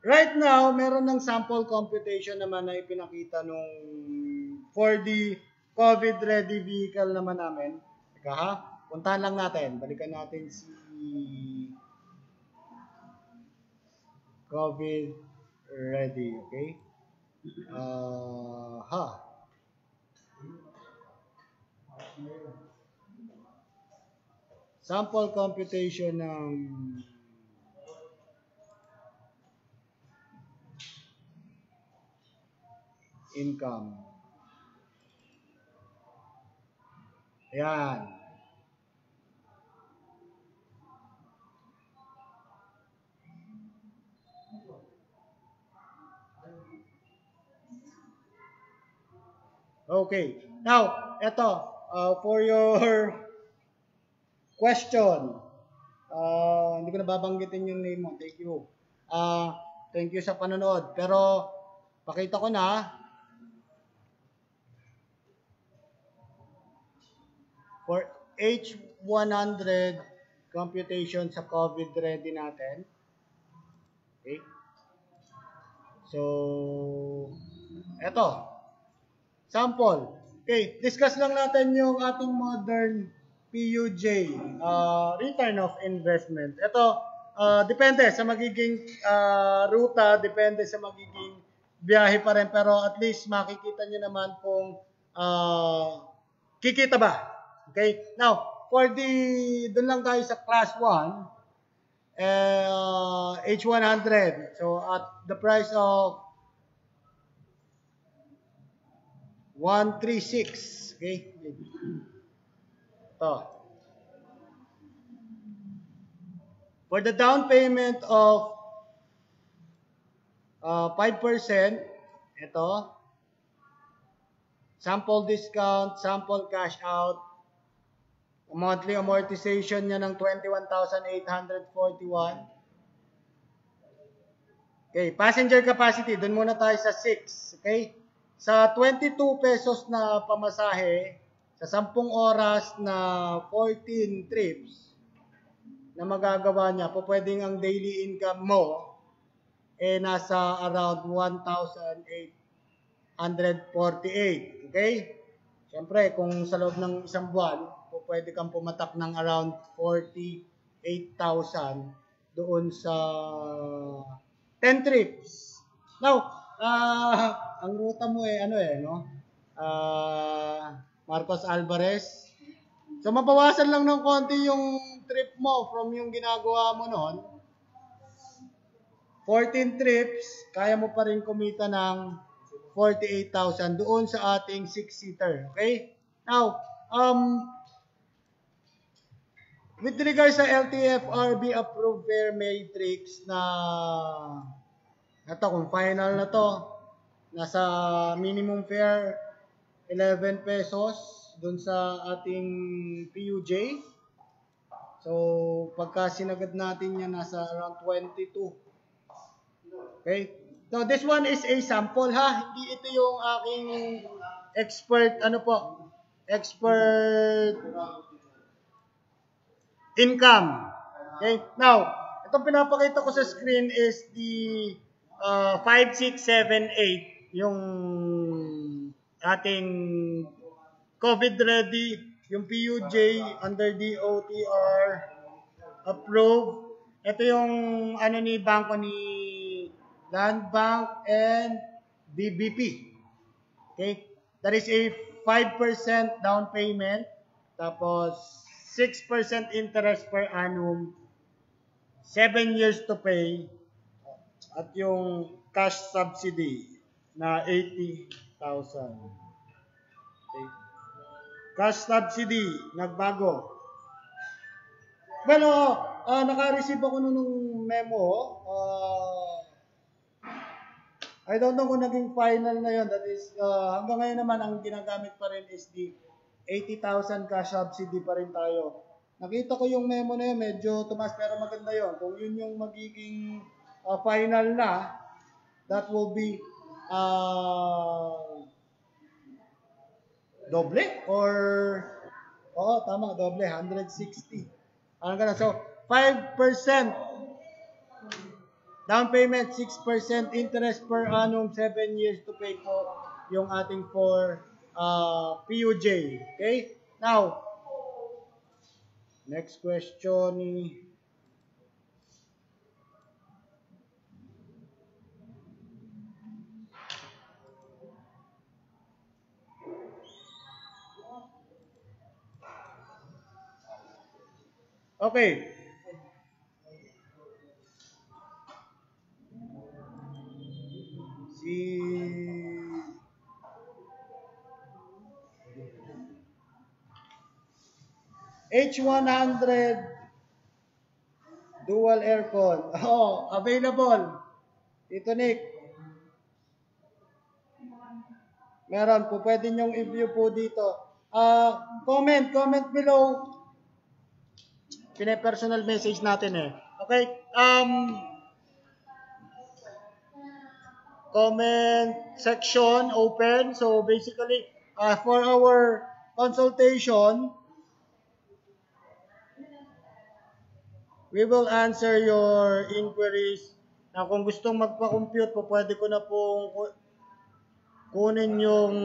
Speaker 1: Right now, meron ng sample computation naman na ipinakita nung for the COVID-ready vehicle naman namin. Teka ha, puntahan lang natin. Balikan natin si COVID-ready, okay? Sample computation ng income. Ayan. Okay. Now, ito, for your question, hindi ko na babanggitin yung name mo. Thank you. Thank you sa panonood. Pero, pakita ko na. For 100 computation sa COVID ready natin. Okay. So, eto. Sample. Okay, discuss lang natin yung ating modern PUJ, return of investment. Ito, depende sa magiging ruta, depende sa magiging biyahe pa rin, pero at least makikita nyo naman kung kikita ba. Okay, now, doon lang tayo sa class 1, H100. So, at the price of 136. Okay? Ito. For the down payment of 5%, ito. Sample discount, sample cash out. Monthly amortization niya ng 21,841. Okay, passenger capacity, dun muna tayo sa 6. Okay? Sa 22 pesos na pamasahe, sa 10 oras na 14 trips na magagawa niya, po pwedeng ang daily income mo nasa around 1,848. Okay? Siyempre, kung sa loob ng isang buwan, po pwede kang pumatak ng around 48,000 doon sa 10 trips. Now, ang ruta mo Marcos Alvarez. So, mabawasan lang ng konti yung trip mo from yung ginagawa mo noon. 14 trips, kaya mo pa rin kumita ng 48,000 doon sa ating 6-seater. Okay? Now, with regards sa LTFRB approved fare matrix na ito, kung final na to, nasa minimum fare 11 pesos dun sa ating PUJ. So, pagka sinagad natin yan, nasa around 22. Okay? So, this one is a sample ha. Hindi ito yung aking expert income. Okay? Now, itong pinapakita ko sa screen is the 5, 6, 7, 8, yung ating COVID ready, yung PUJ under DOTR approved. Ito yung ni bangko ni Land Bank and BBP. Okay? That is a 5% down payment, tapos 6% interest per annum, 7 years to pay, at yung cash subsidy na 80,000. Okay. Cash subsidy, nagbago. Well, naka-receive ako nung memo. I don't know kung naging final na yon. That is, hanggang ngayon naman, ang ginagamit pa rin is the 80,000 cash subsidy pa rin tayo. Nakita ko yung memo na yun, medyo tumas, pero maganda yon. Kung yun yung magiging final na, that will be doble or tama, doble, 160. So 5% down payment, 6% interest per annum, 7 years to pay po yung ating for PUJ. Okay? Now, next question. Okay. H100 dual aircon. Available. Ito, Nick. Meron po. Pwede nyong i-view po dito. Comment below. Pine-personal message natin Okay. Comment section open. So basically, for our consultation, We will answer your inquiries. Na kung gustong magpa-compute po, pwede ko na pong kunin yung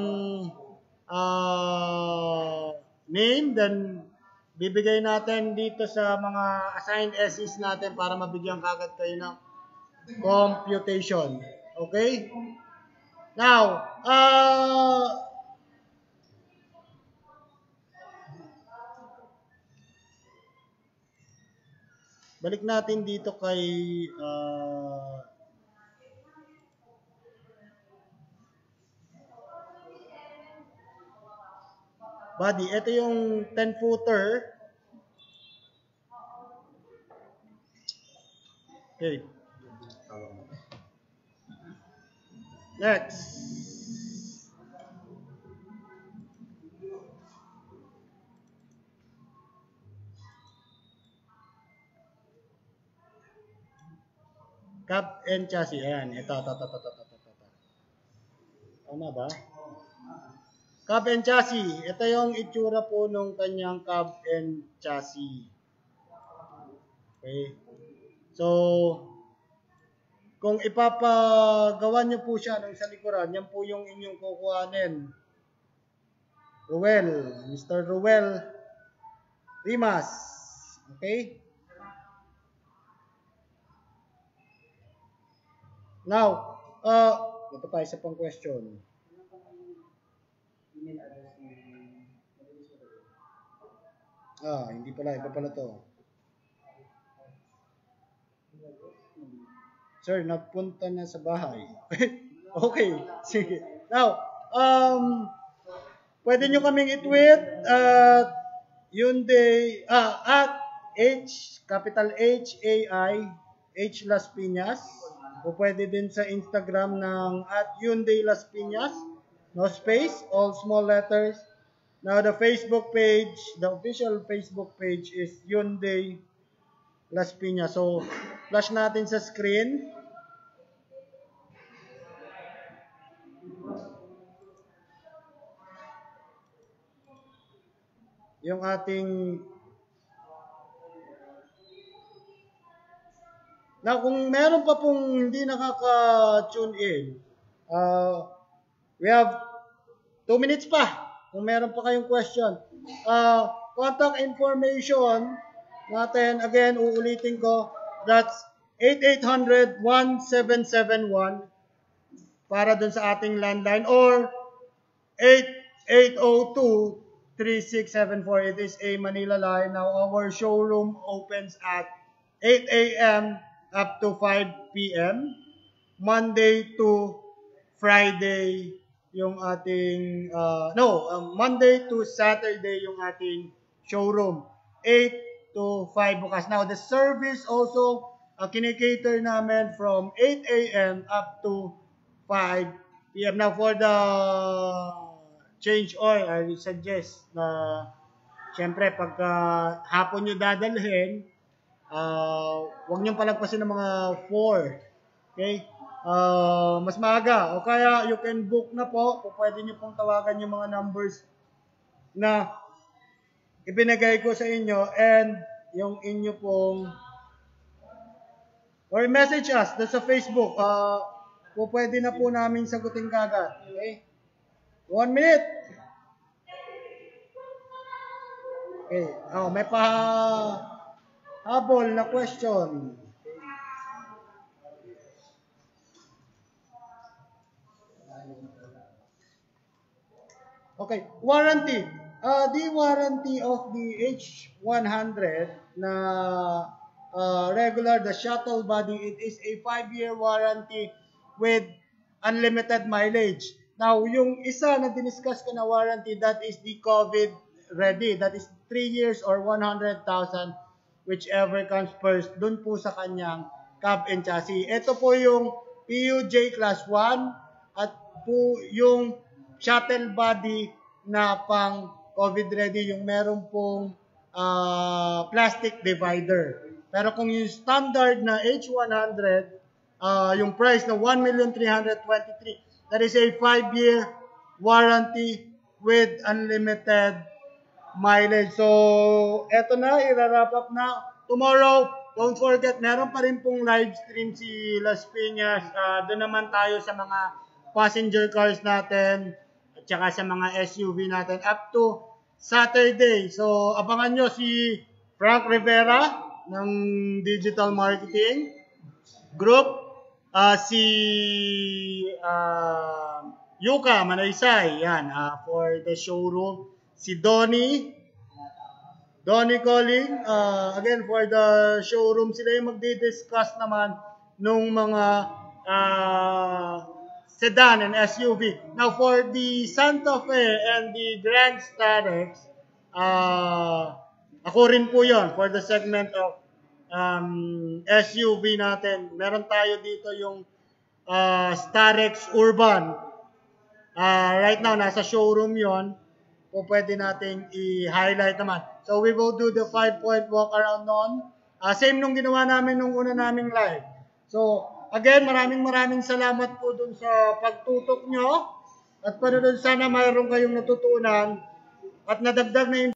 Speaker 1: name, then bibigay natin dito sa mga assigned SEs natin para mabigyan kagad kayo ng computation. Okay? Now, balik natin dito kay body. Ito yung 10-footer. Okay. Next. Cab and chassis. Ayan. Ito. Tama ba? Cab and chassis. Ito yung itsura po nung kanyang cab and chassis. Okay. So, kung ipapagawa nyo po siya ng sa likuran, yan po yung inyong kukuhanin. Ruel. Mr. Ruel Rimas. Okay? Now, ito pa isa pang question. Hindi pala. Iba pala to. Sir, napunta na sa bahay. Okay. Sige. Now, pwede nyo kaming i-tweet at Hyundai, at capital H-A-I, H Las Piñas. O pwede din sa Instagram ng at Hyundai Las Piñas. No space, all small letters. Now, the Facebook page, the official Facebook page is Hyundai Las Piñas. So, flash natin sa screen. Yung ating... Now, kung meron pa pong hindi nakaka-tune in, we have 2 minutes pa. Kung meron pa kayong question. Contact information natin, again, uulitin ko, that's 8800-1771 para dun sa ating landline or 8802-3674. It is a Manila line. Now, our showroom opens at 8 a.m. up to 5 p.m. Monday to Friday yung ating, Monday to Saturday yung ating showroom. 8 to 5 bukas. Now, the service also, kinikater namin from 8 a.m. up to 5 p.m. Now, for the change oil, I suggest na, syempre, pagka hapon nyo dadalhin, huwag nyo palagpasin ng mga 4. Okay? Mas maaga. O kaya, you can book na po. O pwede nyo pong tawagan yung mga numbers na ibinigay ko sa inyo and yung inyo pong or message us sa Facebook. Po pwede na po namin sagutin kagad. Okay? 1 minute. Okay. May habol na question. Okay. Warranty. The warranty of the H100 na regular, the shuttle body, it is a 5-year warranty with unlimited mileage. Now, yung isa na diniscuss ko na warranty, that is the COVID ready. That is 3 years or 100,000, whichever comes first, dun po sa kanyang cab and chassis. Ito po yung PUJ Class 1 at po yung shuttle body na pang COVID ready, yung meron pong plastic divider. Pero kung yung standard na H100, yung price na 1,323,000, that is a 5-year warranty with unlimited mileage. So, eto na, i-wrap up na. Tomorrow, don't forget, meron pa rin pong live stream si Las Piñas. Doon naman tayo sa mga passenger cars natin at saka sa mga SUV natin up to Saturday. So, abangan nyo si Frank Rivera ng Digital Marketing Group, si Yuka Manaysay, yan, for the showroom. Si Donnie Colling, again, for the showroom, sila yung magdi-discuss naman nung mga sedan and SUV. Now, for the Santa Fe and the Grand Starex, ako rin po yon for the segment of SUV natin. Meron tayo dito yung Starex Urban. Right now, nasa showroom yon. Po pwede nating i-highlight naman. So, we will do the 5-point walk around noon. Same nung ginawa namin nung una naming live. So, again, maraming salamat po dun sa pagtutok nyo. At panonood, sana mayroon kayong natutunan at nadagdag na